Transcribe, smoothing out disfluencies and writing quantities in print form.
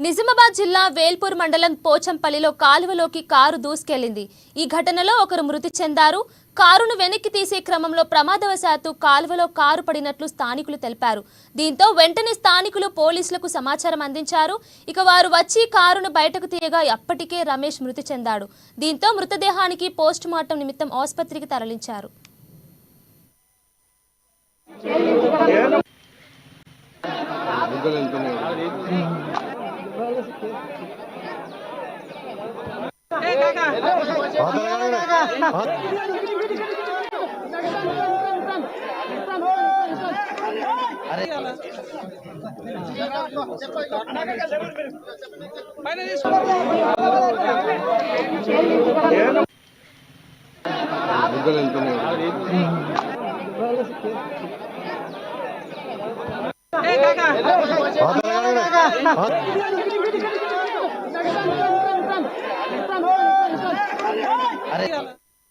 నిజామాబాద్ జిల్లా వేల్పూర్ మండలం పోచంపల్లిలో కాలువలోకి కారు దూసుకెళ్లింది। ఈ ఘటనలో ఒకరు మృతి చెందారు। కారును వెనక్కి తీసే క్రమంలో ప్రమాదవశాత్తు కాలువలో కారు పడినట్లు స్థానికులు తెలిపారు। దీంతో వెంటనే స్థానికులు పోలీసులకు సమాచారం అందించారు। ఇక వారు వచ్చి కారును బయటకు తీయగా అప్పటికే రమేష్ మృతి చెందాడు। దీంతో మృతదేహానికి పోస్టుమార్టం నిమిత్తం ఆసుపత్రికి తరలించారు। अरे